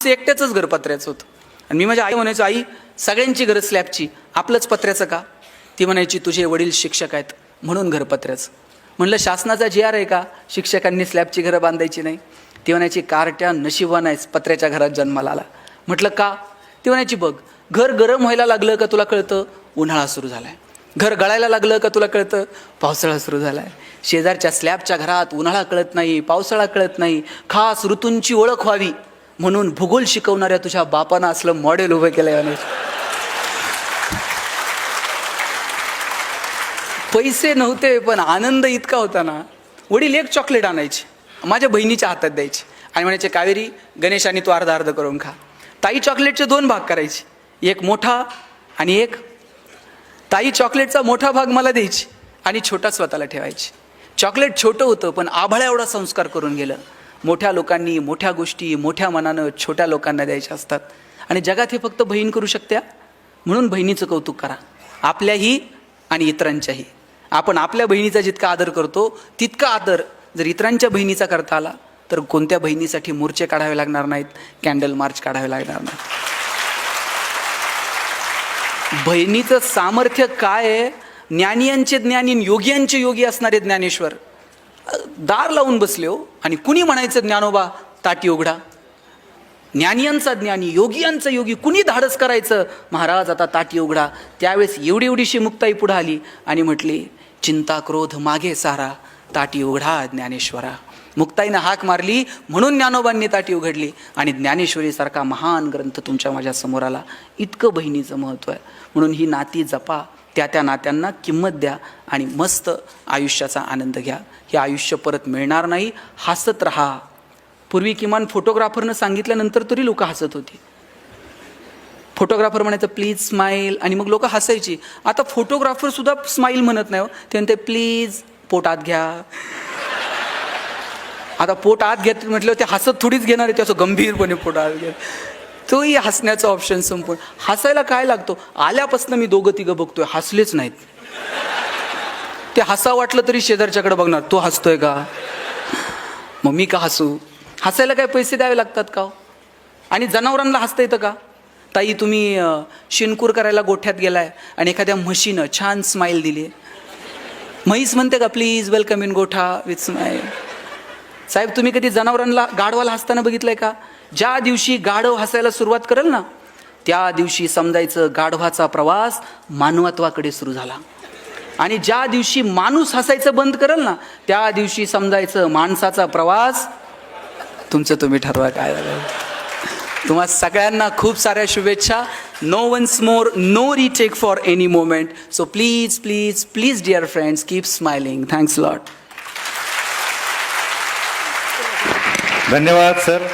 एकट्याचंच घर पत्र्याचं होतं. आणि मी माझ्या आई म्हणायचो, आई सगळ्यांची घरं स्लॅबची, आपलंच पत्र्याचं का? ती म्हणायची, तुझे वडील शिक्षक आहेत म्हणून घर पत्र्याचं. म्हणलं शासनाचा GR आहे का शिक्षकांनी स्लॅबची घरं बांधायची नाही? ती म्हणायची, कारट्या नशिबान आहेस पत्र्याच्या घरात जन्माला आला. म्हटलं का? ती म्हणायची, बघ घर गरम व्हायला लागलं का तुला कळतं उन्हाळा सुरू झालाय, घर गळायला लागलं का तुला कळतं पावसाळा सुरू झालाय. शेजारच्या स्लॅबच्या घरात उन्हाळा कळत नाही, पावसाळा कळत नाही, खास ऋतूंची ओळख व्हावी म्हणून भूगोल शिकवणाऱ्या तुझ्या बापानं असलं मॉडेल उभं केलंय. आणि पैसे नव्हते पण आनंद इतका होता ना. वडील एक चॉकलेट आणायचे, माझ्या बहिणीच्या हातात द्यायचे आणि म्हणायचे, कावेरी गणेशाने तू अर्धा अर्ध करून खा. ताई चॉकलेटचे 2 भाग करायचे, एक मोठा आणि एक. ताई चॉकलेटचा मोठा भाग मला द्यायची आणि छोटा स्वतःला ठेवायची. चॉकलेट छोटं होतं पण आभाळा एवढा संस्कार करून गेलं. मोठ्या लोकांनी मोठ्या गोष्टी मोठ्या मनानं छोट्या लोकांना द्यायच्या असतात आणि जगात हे फक्त बहीण करू शकते. म्हणून बहिणीचं कौतुक करा, आपल्याही आणि इतरांच्याही. आपण आपल्या बहिणीचा जितका आदर करतो तितका आदर जर इतरांच्या बहिणीचा करता आला तर कोणत्या बहिणीसाठी मोर्चे काढावे लागणार नाहीत, कॅन्डल मार्च काढावे लागणार नाहीत. बहिणीचं सामर्थ्य काय आहे? ज्ञानियांचे ज्ञानी, योगियांचे योगी असणारे ज्ञानेश्वर दार लावून बसले हो, आणि कुणी म्हणायचं ज्ञानोबा ताटी उघडा? ज्ञानियांचा ज्ञानी, योगियांचा योगी, कुणी धाडस करायचं महाराज आता ताटी उघडा? त्यावेळेस एवढी एवढीशी मुक्ताई पुढे आली आणि म्हटली, चिंता क्रोध मागे सारा, ताटी उघडा ज्ञानेश्वरा. मुक्ताईनं हाक मारली म्हणून ज्ञानोबांनी ताटी उघडली आणि ज्ञानेश्वरीसारखा महान ग्रंथ तुमच्या माझ्या समोर आला. इतकं बहिणीचं महत्त्व आहे. म्हणून ही नाती जपा, त्या नात्यांना किंमत द्या आणि मस्त आयुष्याचा आनंद घ्या. हे आयुष्य परत मिळणार नाही. हसत राहा. पूर्वी किमान फोटोग्राफरनं सांगितल्यानंतर तरी लोक हसत होती. फोटोग्राफर म्हणायचं प्लीज स्माईल आणि मग लोक हसायची. आता फोटोग्राफर सुद्धा स्माईल म्हणत नाही हो, ते म्हणते प्लीज पोट आत घ्या. आता पोट आत घेत म्हटलं ते हसत थोडीच घेणार आहे, ते असं गंभीरपणे पोट आत घ्या. तोही हसण्याचा ऑप्शन संपून. हसायला काय लागतो? आल्यापासून मी 2-3 बघतोय हसलेच नाहीत. ते हसा वाटलं तरी शेजारच्याकडे बघणार, तो हसतोय का, मग मी का हसू? हसायला काय पैसे द्यावे लागतात का? आणि जनावरांना हसता येतं का? ताई तुम्ही शिनकूर करायला गोठ्यात गेलाय आणि एखाद्या म्हशीनं छान स्माईल दिली, म्हैस म्हणते का प्लीज वेलकम इन गोठा विथ स्माईल? साहेब तुम्ही कधी जनावरांना, गाढवाला हसताना बघितलंय का? ज्या दिवशी गाढव हसायला सुरुवात करेल ना त्या दिवशी समजायचं गाढवाचा प्रवास मानवत्वाकडे सुरू झाला. आणि ज्या दिवशी माणूस हसायचं बंद करेल ना त्या दिवशी समजायचं माणसाचा प्रवास. तुमचं तुम्ही ठरवा काय झालं. तुम्हा सगळ्यांना खूप साऱ्या शुभेच्छा. No once more, no retake for any moment. So please please please dear friends keep smiling. Thanks lot. धन्यवाद सर.